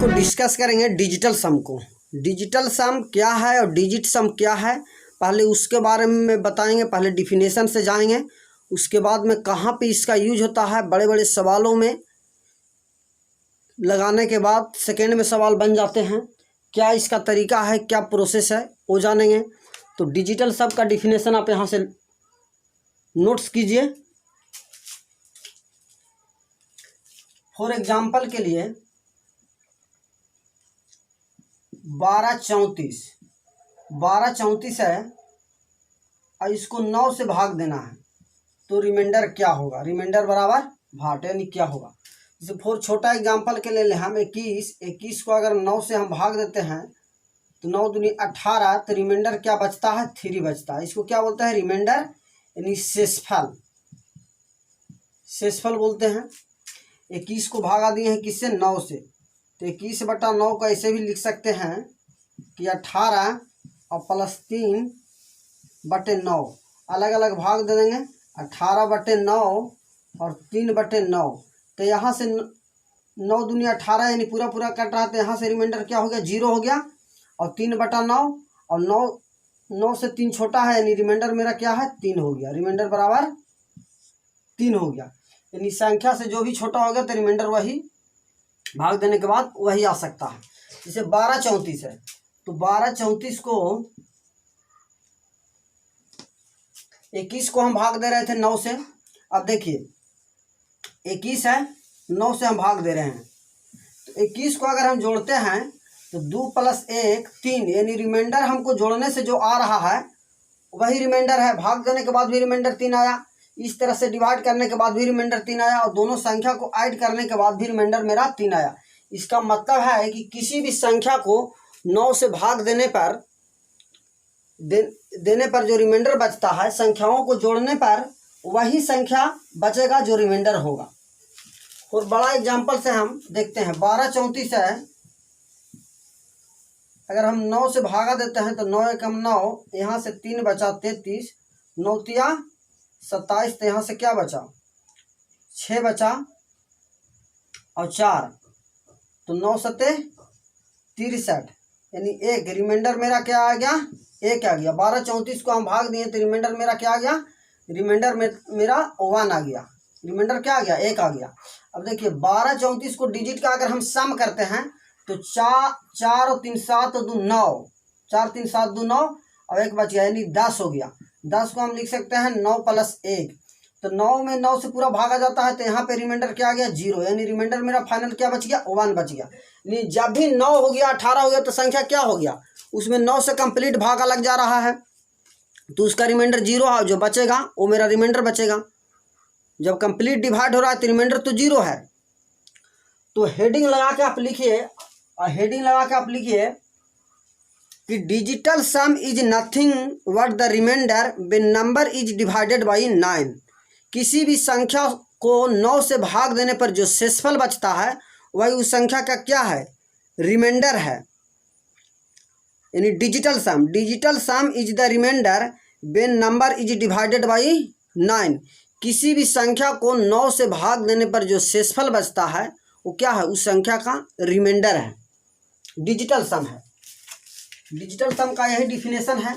को डिस्कस करेंगे डिजिटल सम को। डिजिटल सम क्या है और डिजिट सम क्या है, पहले उसके बारे में बताएंगे। पहले डिफिनेशन से जाएंगे, उसके बाद में कहाँ पे इसका यूज होता है, बड़े बड़े सवालों में लगाने के बाद सेकेंड में सवाल बन जाते हैं, क्या इसका तरीका है, क्या प्रोसेस है, वो जानेंगे। तो डिजिटल सम का डिफिनेशन आप यहाँ से नोट्स कीजिए। फॉर एग्जाम्पल के लिए 1234 है और इसको 9 से भाग देना है, तो रिमाइंडर क्या होगा, रिमाइंडर बराबर भाट, यानी क्या होगा। जैसे फॉर छोटा एग्जाम्पल के लिए हम 21 को अगर 9 से हम भाग देते हैं तो 9 दूनी 18, तो रिमाइंडर क्या बचता है, 3 बचता है। इसको क्या बोलते हैं, रिमाइंडर यानी शेषफल बोलते हैं। 21 को भागा दिए हैं किससे, 9 से, तो 21/9 को ऐसे भी लिख सकते हैं कि 18 और प्लस 3/9 अलग अलग भाग दे देंगे, 18/9 और 3/9। तो यहाँ से 9 दूनी 18 यानी पूरा पूरा कट रहा, तो यहाँ से रिमाइंडर क्या हो गया, 0 हो गया। और 3/9 और 9 से 3 छोटा है, यानी रिमाइंडर मेरा क्या है, 3 हो गया। रिमाइंडर बराबर 3 हो गया, यानी संख्या से जो भी छोटा हो गया तो रिमाइंडर वही भाग देने के बाद वही आ सकता है। जैसे 1234 है, तो 1234 को 21 को हम भाग दे रहे थे 9 से। अब देखिए 21 है, 9 से हम भाग दे रहे हैं, तो 21 को अगर हम जोड़ते हैं तो 2 + 1 3, यानी रिमाइंडर हमको जोड़ने से जो आ रहा है वही रिमाइंडर है, भाग देने के बाद भी रिमाइंडर 3 आया, इस तरह से डिवाइड करने के बाद भी रिमाइंडर 3 आया, और दोनों संख्या को ऐड करने के बाद भी रिमाइंडर मेरा 3 आया। इसका मतलब है कि किसी भी संख्या को 9 से भाग देने पर जो रिमाइंडर बचता है, संख्याओं को जोड़ने पर वही संख्या बचेगा जो रिमाइंडर होगा। और बड़ा एग्जाम्पल से हम देखते हैं, 1234 है, अगर हम 9 से भागा देते हैं तो 9 × 9, यहाँ से 3 बचा 33, 9 × 3 = 27, तो यहाँ से क्या बचा, 6 बचा और 4, तो 9 × 7 = 63, यानी 1। रिमाइंडर मेरा क्या आ गया, 1 आ गया। 1234 को हम भाग दिए तो रिमाइंडर मेरा क्या आ गया, रिमाइंडर मेरा 1 आ गया। रिमाइंडर क्या आ गया, 1 आ गया। अब देखिए 1234 को डिजिट का अगर हम सम करते हैं तो 4 और 3 7 और 2 9, 4 3 7 2 9 और 1 बच गया, यानी 10 हो गया। 10 को हम लिख सकते हैं 9 + 1, तो 9 में 9 से पूरा भागा जाता है, तो यहाँ पे रिमाइंडर क्या आ गया, 0, यानी रिमाइंडर मेरा फाइनल क्या बच गया, 1 बच गया। यानी जब भी 9 हो गया, 18 हो गया, तो संख्या क्या हो गया, उसमें 9 से कंप्लीट भागा लग जा रहा है, तो उसका रिमाइंडर 0 है, जो बचेगा वो मेरा रिमाइंडर बचेगा। जब कंप्लीट डिवाइड हो रहा है तो रिमाइंडर तो 0 है। तो हेडिंग लगा के आप लिखिए, कि digital sum is nothing but the remainder when number is divided by 9। किसी भी संख्या को 9 से भाग देने पर जो शेषफल बचता है वही उस संख्या का क्या है, रिमाइंडर है, यानी digital sum is the remainder when number is divided by 9। किसी भी संख्या को 9 से भाग देने पर जो शेषफल बचता है वो क्या है, उस संख्या का रिमाइंडर है, डिजिटल सम है। डिजिटल सम का यही डिफिनेशन है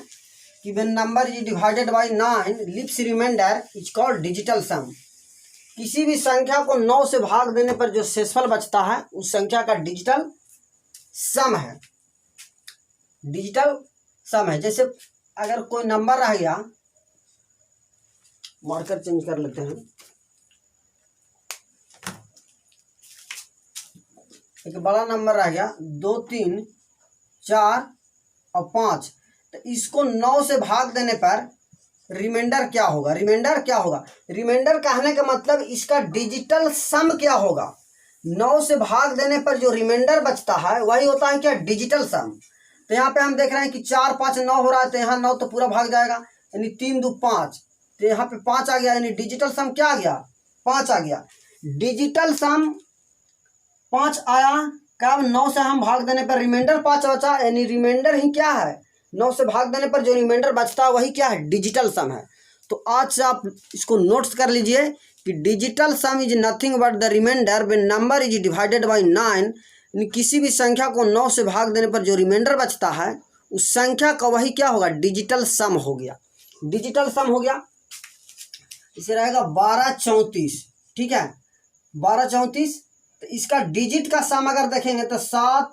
कि when number is divided by 9 leaves remainder is called digital sum. किसी भी संख्या को 9 से भाग देने पर जो शेषफल बचता है उस संख्या का डिजिटल सम है, डिजिटल सम है। जैसे अगर कोई नंबर रह गया, मार्कर चेंज कर लेते हैं, एक बड़ा नंबर रह गया 2 3 4 और 5, तो इसको 9 से भाग देने पर रिमाइंडर क्या होगा, रिमाइंडर कहने का मतलब इसका डिजिटल सम क्या होगा। 9 से भाग देने पर जो रिमाइंडर बचता है वही होता है क्या, डिजिटल सम। तो यहाँ पे हम देख रहे हैं कि 4 5 9 हो रहा है, तो यहाँ 9 तो पूरा भाग जाएगा, यानी 3 2 5, तो यहाँ पे 5 आ गया, यानी डिजिटल सम क्या आ गया, 5 आ गया। डिजिटल सम 5 आया, कब, 9 से हम भाग देने पर रिमाइंडर 5 बचा, यानी रिमाइंडर ही क्या है, 9 से भाग देने पर जो रिमाइंडर बचता है वही क्या है, डिजिटल सम है। तो आज से आप इसको नोट्स कर लीजिए कि digital sum is nothing but the remainder when number is divided by 9 यानी किसी भी संख्या को 9 से भाग देने पर जो रिमाइंडर बचता है उस संख्या का वही क्या होगा, डिजिटल सम हो गया। डिजिटल सम हो गया, इसे रहेगा 1234। ठीक है, 1234। तो इसका डिजिट का सम अगर देखेंगे तो 7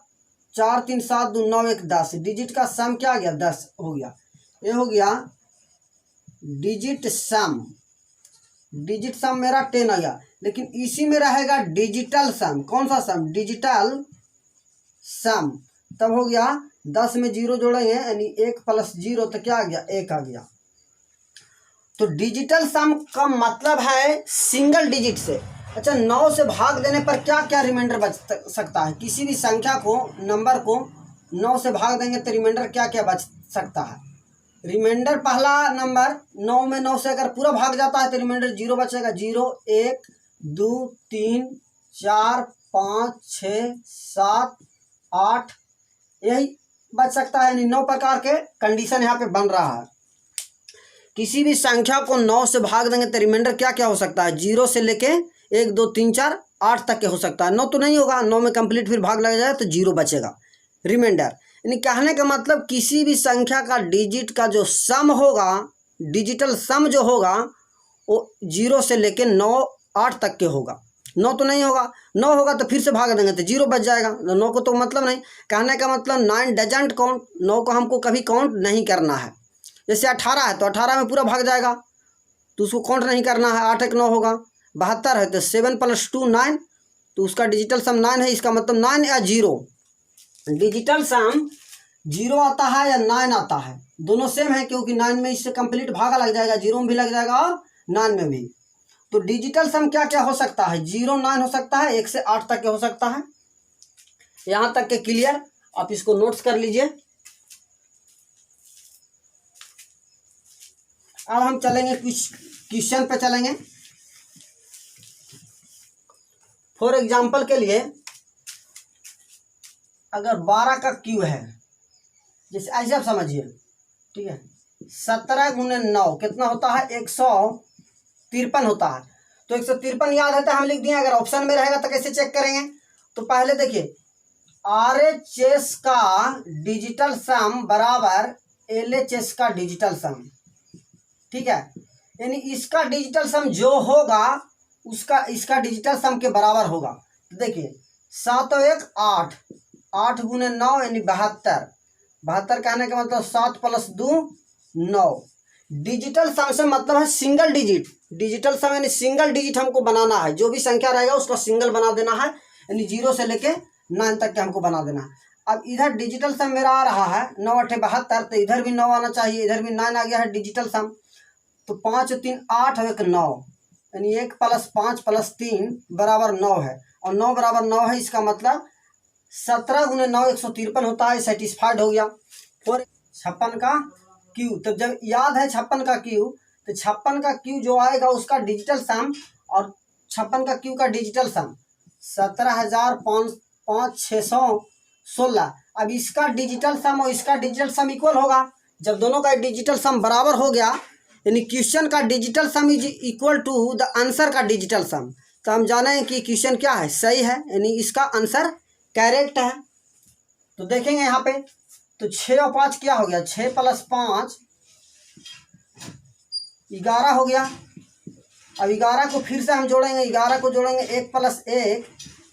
4 3 7 2 9 1 10, डिजिट का सम क्या आ गया, 10 हो गया। ये हो गया डिजिट सम। डिजिट सम मेरा 10 आ गया, लेकिन इसी में रहेगा डिजिटल सम। कौन सा सम, डिजिटल सम। तब हो गया 10 में 0 जोड़ेंगे यानी 1 + 0 तो क्या आ गया, 1 आ गया। तो डिजिटल सम का मतलब है सिंगल डिजिट से। अच्छा, 9 से भाग देने पर क्या क्या रिमाइंडर बच सकता है, किसी भी संख्या को, नंबर को 9 से भाग देंगे तो रिमाइंडर क्या क्या बच सकता है। रिमाइंडर पहला नंबर 9 में 9 से अगर पूरा भाग जाता है तो रिमाइंडर 0 बचेगा। 0 1 2 3 4 5 6 7 8 यही बच सकता है, यानी 9 प्रकार के कंडीशन यहाँ पे बन रहा है। किसी भी संख्या को 9 से भाग देंगे तो रिमाइंडर क्या क्या हो सकता है, 0 से लेके 1 2 3 4 8 तक के हो सकता है। 9 तो नहीं होगा, 9 में कंप्लीट फिर भाग लग जाए तो 0 बचेगा रिमाइंडर। यानी कहने का मतलब किसी भी संख्या का डिजिट का जो सम होगा, डिजिटल सम जो होगा वो 0 से लेके 9 8 तक के होगा। 9 तो नहीं होगा, 9 होगा तो फिर से भाग देंगे तो 0 बच जाएगा। 9 को तो मतलब नहीं, कहने का मतलब 9 डजंट काउंट, 9 को हमको कभी काउंट नहीं करना है। जैसे 18 है तो 18 में पूरा भाग जाएगा तो उसको काउंट नहीं करना है, 8 1 9 होगा। 72 है तो 7 + 2 9, तो उसका डिजिटल सम 9 है, इसका मतलब 9 या 0। डिजिटल सम 0 आता है या 9 आता है, दोनों सेम है, क्योंकि 9 में इससे कंप्लीट भागा लग जाएगा, 0 में भी लग जाएगा और 9 में भी। तो डिजिटल सम क्या क्या हो सकता है, 0 9 हो सकता है, 1 से 8 तक के हो सकता है। यहाँ तक के क्लियर, आप इसको नोट्स कर लीजिए। अब हम चलेंगे कुछ क्वेश्चन पे चलेंगे। फॉर एग्जाम्पल के लिए अगर 12 का क्यू है, जैसे ऐसे आप समझिए, ठीक है, 17 × 9 कितना होता है, 153 होता है। तो 153 याद है तो हम लिख दिए, अगर ऑप्शन में रहेगा तो कैसे चेक करेंगे। तो पहले देखिए, RHS का डिजिटल सम बराबर LHS का डिजिटल सम। ठीक है, यानी इसका डिजिटल सम जो होगा उसका इसका डिजिटल सम के बराबर होगा। तो देखिए 7 और 1 8, 8 × 9 यानी 72। 72 कहने का मतलब 7 + 2 9। डिजिटल सम से मतलब है सिंगल डिजिट। डिजिटल सम यानी सिंगल डिजिट हमको बनाना है, जो भी संख्या रहेगा उसका सिंगल बना देना है, यानी 0 से लेके 9 तक के हमको बना देना है। अब इधर डिजिटल सम मेरा आ रहा है 9 8 72, तो इधर भी 9 आना चाहिए, इधर भी 9 आ गया है डिजिटल सम। तो 5 3 8 और 1 9, यानी 1 + 5 + 3 बराबर 9 है, और 9 बराबर 9 है, इसका मतलब 17 × 9 153 होता है। सेटिस्फाइड हो गया। और 56 का क्यू, तो जब याद है 56 का क्यू, तो 56 का क्यू जो आएगा उसका डिजिटल सम और 56 का क्यू का डिजिटल सम 17,516। अब इसका डिजिटल सम और इसका डिजिटल सम इक्वल होगा। जब दोनों का डिजिटल सम बराबर हो गया, यानी क्वेश्चन का digital sum is equal to the answer का डिजिटल सम, तो हम जाने कि क्वेश्चन क्या है, सही है, यानी इसका आंसर करेक्ट है। तो देखेंगे यहाँ पे, तो 6 और 5 क्या हो गया, 6 + 5 11 हो गया। अब 11 को फिर से हम जोड़ेंगे, 11 को जोड़ेंगे 1 + 1,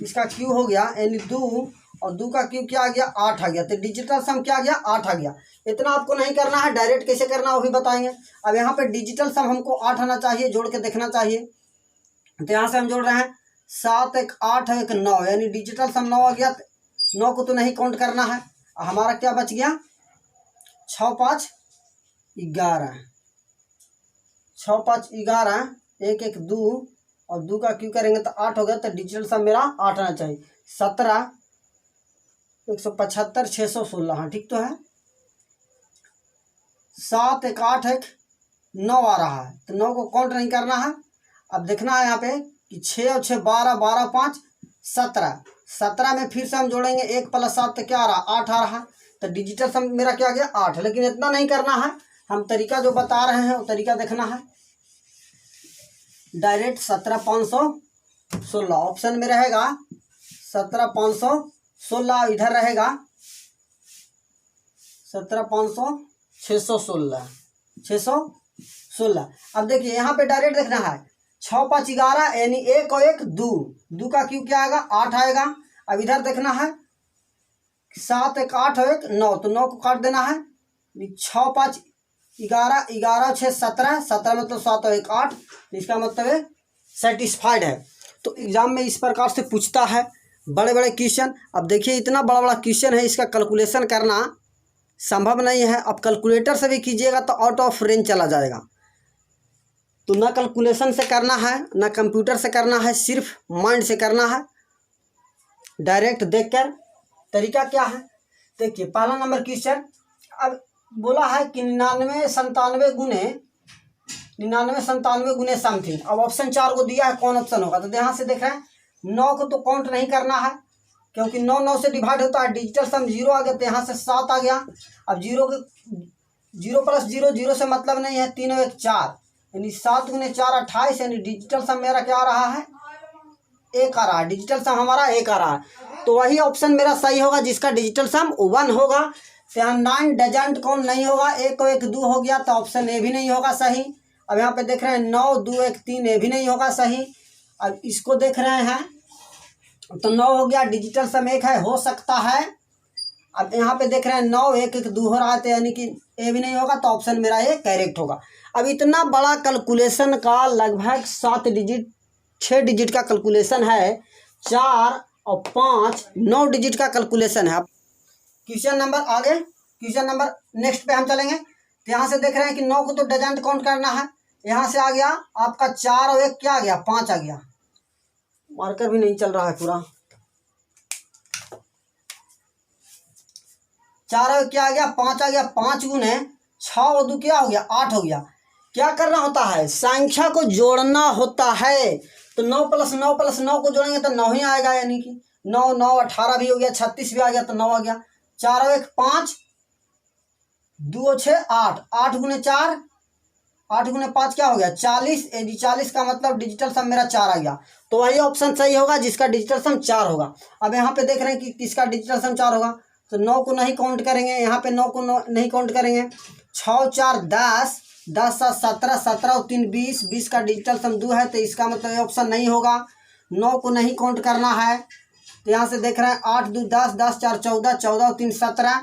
इसका क्यू हो गया यानी 2, और 2 का क्यू क्या आ गया, 8 आ गया। तो डिजिटल सम क्या आ गया, 8 आ गया। इतना आपको नहीं करना है, डायरेक्ट कैसे करना वो भी बताएंगे। अब यहाँ पे डिजिटल सम हमको 8 आना चाहिए, जोड़ के देखना चाहिए। तो यहाँ से हम जोड़ रहे हैं 7 1 8 1 9, यानी डिजिटल सम 9 आ गया। 9 को तो नहीं काउंट करना है, हमारा क्या बच गया, 6 5 11, 6 5 11, 1 1 2, और 2 का क्यू करेंगे तो 8 हो गया। तो डिजिटल सम मेरा 8 आना चाहिए। 17 175 616, हाँ ठीक तो है। 7 1 8 1 9 आ रहा है, तो 9 को काउंट नहीं करना है। अब देखना है यहाँ पे कि 6 और 6 12, 12 5 17, 17 में फिर से हम जोड़ेंगे 1 + 7 तो क्या आ रहा, 8 आ रहा। तो डिजिटल सम मेरा क्या आ गया, 8। लेकिन इतना नहीं करना है, हम तरीका जो बता रहे हैं वो तरीका देखना है। डायरेक्ट 17 516 ऑप्शन में रहेगा, 17 516 16 इधर रहेगा 17 500 616 616। अब देखिए यहाँ पे डायरेक्ट देखना है 6 5 11 यानी 1 और 1 2, 2 का क्यों क्या आएगा 8 आएगा। अब इधर देखना है 7 1 8 और 1 9, तो 9 को काट देना है। 6 5 11 11 6 17, 17 मतलब 7 और 1 8, तो इसका मतलब है सेटिस्फाइड है। तो एग्जाम में इस प्रकार से पूछता है बड़े बड़े क्वेश्चन। अब देखिए इतना बड़ा बड़ा क्वेश्चन है, इसका कैलकुलेशन करना संभव नहीं है। अब कैलकुलेटर से भी कीजिएगा तो आउट ऑफ रेंज चला जाएगा। तो ना कैलकुलेशन से करना है ना कंप्यूटर से करना है, सिर्फ माइंड से करना है, डायरेक्ट देखकर। तरीका क्या है देखिए, पहला नंबर क्वेश्चन। अब बोला है कि 99 97 गुने समथिंग। अब ऑप्शन 4 को दिया है, कौन ऑप्शन होगा। तो यहाँ से देख रहे हैं 9 को तो काउंट नहीं करना है क्योंकि 9 9 से डिवाइड होता है। डिजिटल सम 0 आ गया तो यहाँ से 7 आ गया। अब 0 प्लस 0 0 से मतलब नहीं है, 3 और 1 4 यानी 7 गुने 4 28, यानी डिजिटल सम मेरा क्या आ रहा है 1 आ रहा है। डिजिटल सम हमारा 1 आ रहा है, तो वही ऑप्शन मेरा सही होगा जिसका डिजिटल सम 1 होगा। तो यहाँ 9 डजंट काउंट नहीं होगा, 1 और 1 2 हो गया, तो ऑप्शन ए भी नहीं होगा सही। अब यहाँ पे देख रहे हैं 9 2 1 3, ए भी नहीं होगा सही। अब इसको देख रहे हैं तो 9 हो गया, डिजिटल सम 1 है, हो सकता है। अब यहाँ पे देख रहे हैं 9 1 1 2 हो रहा है, तो यानी कि ए भी नहीं होगा, तो ऑप्शन मेरा ये करेक्ट होगा। अब इतना बड़ा कैलकुलेशन का लगभग 7 डिजिट 6 डिजिट का कैलकुलेशन है, 4 और 5 9 डिजिट का कैलकुलेशन है। क्वेश्चन नंबर आगे, क्वेश्चन नंबर नेक्स्ट पे हम चलेंगे। तो यहाँ से देख रहे हैं कि 9 को तो डजंट काउंट करना है। यहाँ से आ गया आपका 4 और 1 क्या आ गया 5 आ गया। मार्कर भी नहीं चल रहा है पूरा। 4 और क्या आ गया 5 आ गया। 5 गुने 6 और 2 क्या हो गया 8 हो गया। क्या करना होता है, संख्या को जोड़ना होता है। तो 9 प्लस 9 प्लस 9 को जोड़ेंगे तो 9 ही आएगा, यानी कि 9 9 18 भी हो गया, 36 भी आ गया, तो 9 आ गया। 4 और 1 5, 2 और 6 8, 8 गुने 4 8 गुने 5 क्या हो गया 40, 40 का मतलब डिजिटल सम मेरा 4 आ गया। तो वही ऑप्शन सही होगा जिसका डिजिटल सम 4 होगा। अब यहाँ पे देख रहे हैं कि किसका डिजिटल सम 4 होगा। तो 9 को नहीं काउंट करेंगे, यहाँ पे 9 को नहीं काउंट करेंगे। 6 4 10, 10 7 17, 17 और 3 20, 20 का डिजिटल सम 2 है, तो इसका मतलब ये ऑप्शन नहीं होगा। 9 को नहीं काउंट करना है। तो यहाँ से देख रहे हैं 8 2 10, 10 4 14, 14 और 3 17,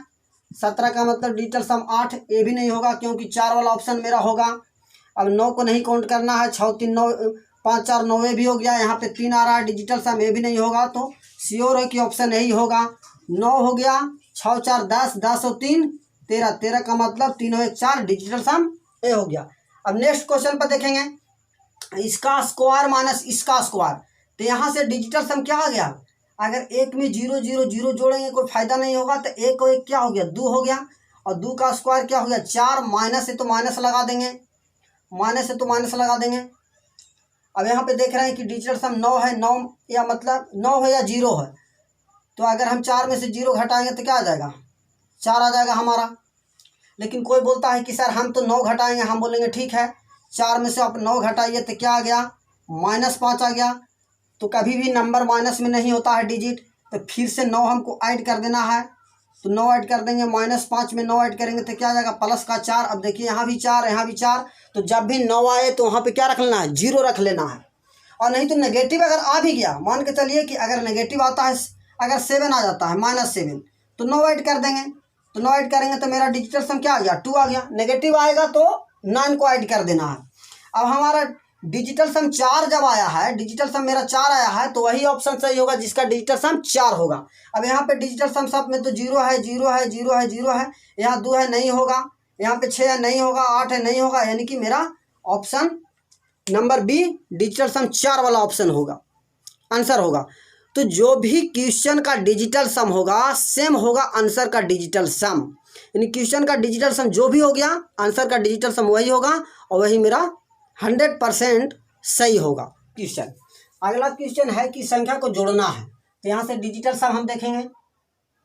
17 का मतलब डिजिटल सम 8, ये भी नहीं होगा क्योंकि 4 वाला ऑप्शन मेरा होगा। अब 9 को नहीं काउंट करना है, 6 3 9 5 4 9 भी हो गया, यहाँ पे 3 आ रहा है, डिजिटल सम ये भी नहीं होगा। तो श्योर है कि ऑप्शन यही होगा। 9 हो गया, 6 4 10, 10 और 3 13, 13 का मतलब 3 और 1 4, डिजिटल सम ए हो गया। अब नेक्स्ट क्वेश्चन पर देखेंगे, इसका स्क्वायर माइनस इसका स्क्वायर। तो यहाँ से डिजिटल सम क्या आ गया, अगर एक में 0 0 0 जोड़ेंगे कोई फायदा नहीं होगा, तो 1 और 1 क्या हो गया 2 हो गया, और 2 का स्क्वायर क्या हो गया 4, माइनस है तो माइनस लगा देंगे, माइनस है तो माइनस लगा देंगे। अब यहाँ पे देख रहे हैं कि डिजिटल सम 9 है, 9 या मतलब 9 है या 0 है, तो अगर हम 4 में से 0 घटाएंगे तो क्या आ जाएगा 4 आ जाएगा हमारा। लेकिन कोई बोलता है कि सर हम तो 9 घटाएंगे, हम बोलेंगे ठीक है 4 में से आप 9 घटाइए, तो क्या आ गया -5 आ गया। तो कभी भी नंबर माइनस में नहीं होता है डिजिट, तो फिर से 9 हमको ऐड कर देना है। तो 9 ऐड कर देंगे, -5 में 9 ऐड करेंगे तो क्या आ जाएगा प्लस का 4। अब देखिए यहाँ भी 4 यहाँ भी 4, तो जब भी 9 आए तो वहाँ पे क्या रख लेना है 0 रख लेना है। और नहीं तो नेगेटिव अगर आ भी गया, मान के चलिए कि अगर नेगेटिव आता है, अगर 7 आ जाता है -7, तो 9 ऐड कर देंगे। तो 9 ऐड करेंगे तो मेरा डिजिटल सम क्या आ गया 2 आ गया। नेगेटिव आएगा तो 9 को ऐड कर देना है। अब हमारा डिजिटल सम 4 जब आया है, डिजिटल सम मेरा 4 आया है, तो वही ऑप्शन सही होगा जिसका डिजिटल सम 4 होगा। अब यहाँ पे डिजिटल सम सब में तो 0 है 0 है 0 है 0 है, यहाँ 2 है नहीं होगा, यहाँ पे 6 है नहीं होगा, 8 है नहीं होगा, यानी कि मेरा ऑप्शन नंबर बी डिजिटल सम 4 वाला ऑप्शन होगा, आंसर होगा। तो जो भी क्वेश्चन का डिजिटल सम होगा सेम होगा आंसर का डिजिटल सम, यानी क्वेश्चन का डिजिटल सम जो भी हो गया आंसर का डिजिटल सम वही होगा, और वही मेरा 100% सही होगा क्वेश्चन। अगला क्वेश्चन है कि संख्या को जोड़ना है। तो यहाँ से डिजिटल सम हम देखेंगे,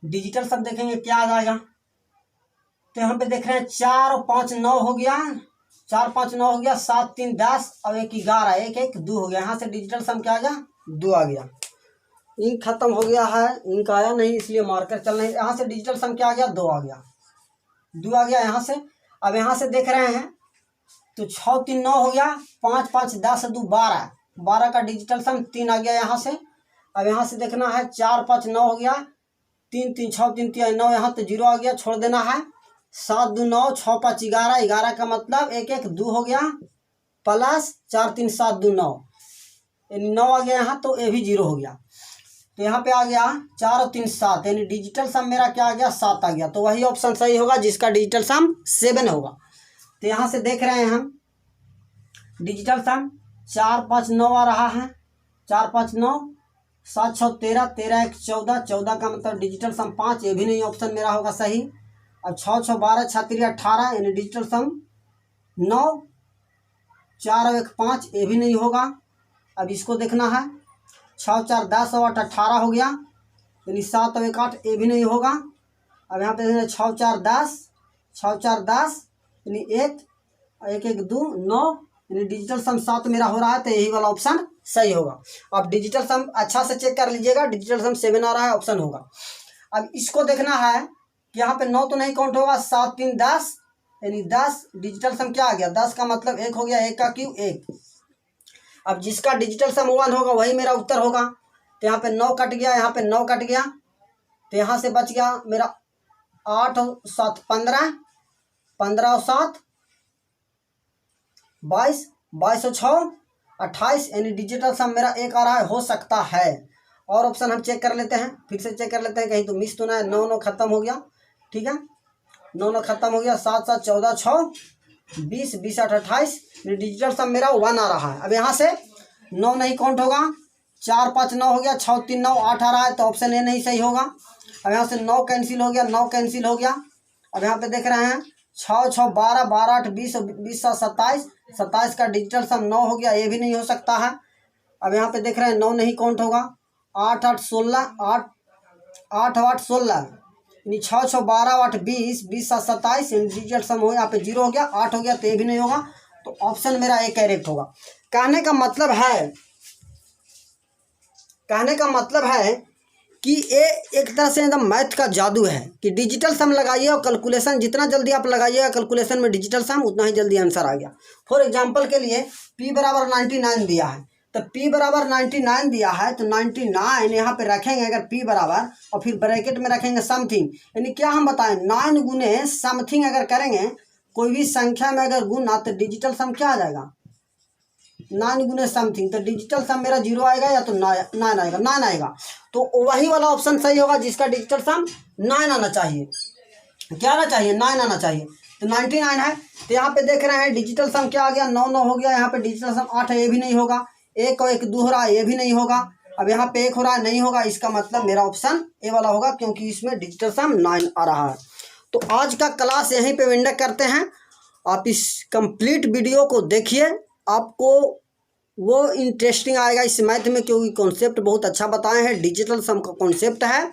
डिजिटल सम देखेंगे क्या आ जाएगा। तो यहाँ पे देख रहे हैं 4 और 5 9 हो गया, 4 5 9 हो गया, 7 3 10 और 1 11, 1 1 2 हो गया। यहाँ से डिजिटल सम क्या आ गया 2 आ गया। इंक खत्म हो गया है, इंक आया नहीं इसलिए मार्कर चल नहीं। यहाँ से डिजिटल सम क्या आ गया, 2 आ गया, 2 आ गया यहाँ से। अब यहाँ से देख रहे हैं तो 6 3 9 हो गया, 5 5 10 2 12, 12 का डिजिटल सम 3 आ गया यहाँ से। अब यहाँ से देखना है 4 5 9 हो गया, 3 3 6 3 3 9, यहाँ तो 0 आ गया, छोड़ देना है। 7 2 9, 6 5 11, 11 का मतलब 1 1 2 हो गया, प्लस 4 3 7 2 9, यानी 9 आ गया यहाँ, तो ये भी 0 हो गया। तो यहाँ पे आ गया 4 और 3 7, यानी डिजिटल सम मेरा क्या आ गया, 7 आ गया। तो वही ऑप्शन सही होगा जिसका डिजिटल सम 7 होगा। तो यहाँ से देख रहे हैं हम डिजिटल सम 4 5 9 आ रहा है, 4 5 9, 7 6 13, 13 1 14, 14 का मतलब डिजिटल सम 5, ये भी नहीं ऑप्शन मेरा होगा सही। अब 6 6 12, 6 3 18, यानी डिजिटल सम 9, 4 1 5, ये भी नहीं होगा। अब इसको देखना है 6 4 10 और 8 18 हो गया, यानी 7 और 1 8, ये भी नहीं होगा। अब यहाँ पे 6 4 10, 6 4 10, यानी 1 1 1 2 9, यानी डिजिटल सम 7 मेरा हो रहा है, तो यही वाला ऑप्शन सही होगा। अब डिजिटल सम अच्छा से चेक कर लीजिएगा, डिजिटल सम 7 आ रहा है, ऑप्शन होगा। अब इसको देखना है कि यहाँ पे 9 तो नहीं काउंट होगा, 7 3 10, यानी 10, डिजिटल सम क्या आ गया, 10 का मतलब 1 हो गया, 1 का क्यों 1। अब जिसका डिजिटल सम 1 होगा वही मेरा उत्तर होगा। तो यहाँ पे 9 कट गया, यहाँ पे 9 कट गया, तो यहाँ से बच गया मेरा 8 और 7 15, 15 और 7 22, 22 और 6 28, यानी डिजिटल सम मेरा 1 आ रहा है, हो सकता है। और ऑप्शन हम चेक कर लेते हैं, फिर से चेक कर लेते हैं कहीं तो मिस तो ना है। 9 9 खत्म हो गया, ठीक है, 9 9 खत्म हो गया, 7 7 14 6 20, 20 8 28, डिजिटल सम मेरा 1 आ रहा है। अब यहाँ से 9 नहीं काउंट होगा, 4 5 9 हो गया, 6 3 9 8 आ रहा है, तो ऑप्शन ए नहीं सही होगा। अब यहाँ से 9 कैंसिल हो गया, 9 कैंसिल हो गया। अब यहाँ पे देख रहे हैं 6 6 12, 12 8 20, 20 7 27, 27 का डिजिटल सम 9 हो गया, ये भी नहीं हो सकता है। अब यहाँ पे देख रहे हैं 9 नहीं काउंट होगा, 8 8 16, 8 8 8 16, यानी 6 6 12 8 20, 20 7 27, डिजिटल सम हो यहाँ पे 0 हो गया, 8 हो गया, तो ये भी नहीं होगा। तो ऑप्शन मेरा ए करेक्ट होगा। कहने का मतलब है कि ये एक तरह से एकदम मैथ का जादू है कि डिजिटल सम लगाइए और कैलकुलेशन, जितना जल्दी आप लगाइएगा कैलकुलेशन में डिजिटल सम, उतना ही जल्दी आंसर आ गया। फॉर एग्जांपल के लिए p बराबर 99 दिया है, तो p बराबर 99 दिया है, तो 99 यहाँ पे रखेंगे अगर p बराबर, और फिर ब्रैकेट में रखेंगे समथिंग, यानी क्या हम बताएं 9 गुने समथिंग अगर करेंगे, कोई भी संख्या में अगर गुना, तो डिजिटल सम क्या आ जाएगा, 9 गुने समथिंग, तो डिजिटल सम मेरा 0 आएगा या तो 9 आएगा, 9 आएगा। तो वही वाला ऑप्शन सही होगा जिसका डिजिटल सम 9 आना चाहिए। क्या आना चाहिए, 9 आना चाहिए। तो 99 है, तो यहाँ पे देख रहे हैं डिजिटल सम क्या आ गया, 9 9 हो गया। यहाँ पे डिजिटल सम 8 है, ये भी नहीं होगा। 1 और 1 2 हो रहा है, ये भी नहीं होगा। अब यहाँ पे 1 हो रहा है, नहीं होगा। इसका मतलब मेरा ऑप्शन ए वाला होगा, क्योंकि इसमें डिजिटल सम 9 आ रहा है। तो आज का क्लास यहीं पे विंडअप करते हैं। आप इस कंप्लीट वीडियो को देखिए, आपको वो इंटरेस्टिंग आएगा इस मैथ में, क्योंकि कॉन्सेप्ट बहुत अच्छा बताए हैं। डिजिटल सम का कॉन्सेप्ट है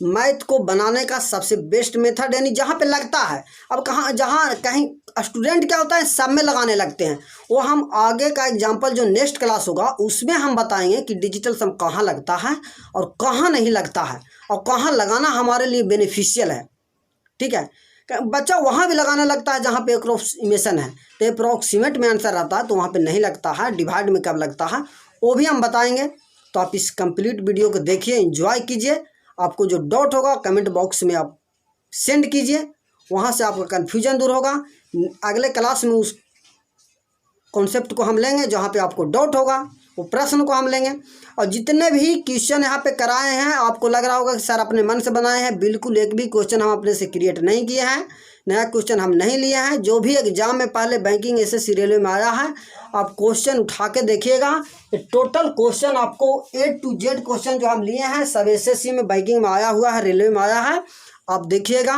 मैथ को बनाने का सबसे बेस्ट मेथड, यानी जहाँ पे लगता है। अब जहाँ कहीं स्टूडेंट क्या होता है सब में लगाने लगते हैं, वो हम आगे का एग्जांपल जो नेक्स्ट क्लास होगा उसमें हम बताएंगे कि डिजिटल सम कहाँ लगता है और कहाँ नहीं लगता है, और कहाँ लगाना हमारे लिए बेनिफिशियल है। ठीक है, बच्चा वहाँ भी लगाने लगता है जहाँ पे अप्रोक्सीमेशन है, तो अप्रोक्सीमेट में आंसर आता है, तो वहाँ पे नहीं लगता है। डिवाइड में कब लगता है वो भी हम बताएंगे। तो आप इस कंप्लीट वीडियो को देखिए, एंजॉय कीजिए। आपको जो डाउट होगा कमेंट बॉक्स में आप सेंड कीजिए, वहाँ से आपका कन्फ्यूजन दूर होगा। अगले क्लास में उस कॉन्सेप्ट को हम लेंगे, जहाँ पे आपको डाउट होगा वो प्रश्न को हम लेंगे। और जितने भी क्वेश्चन यहाँ पे कराए हैं, आपको लग रहा होगा कि सर अपने मन से बनाए हैं, बिल्कुल एक भी क्वेश्चन हम अपने से क्रिएट नहीं किए हैं, नया क्वेश्चन हम नहीं लिए हैं। जो भी एग्जाम में पहले बैंकिंग एसएससी रेलवे में आया है, आप क्वेश्चन उठा के देखिएगा। टोटल क्वेश्चन आपको A to Z क्वेश्चन जो हम लिए हैं सब एसएससी में, बैंकिंग में आया हुआ है, रेलवे में आया है। आप देखिएगा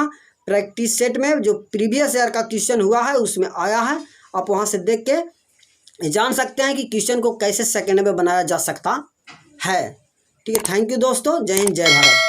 प्रैक्टिस सेट में जो प्रीवियस ईयर का क्वेश्चन हुआ है उसमें आया है। आप वहाँ से देख के जान सकते हैं कि क्वेश्चन को कैसे सेकंड में बनाया जा सकता है। ठीक है, थैंक यू दोस्तों, जय हिंद जय भारत।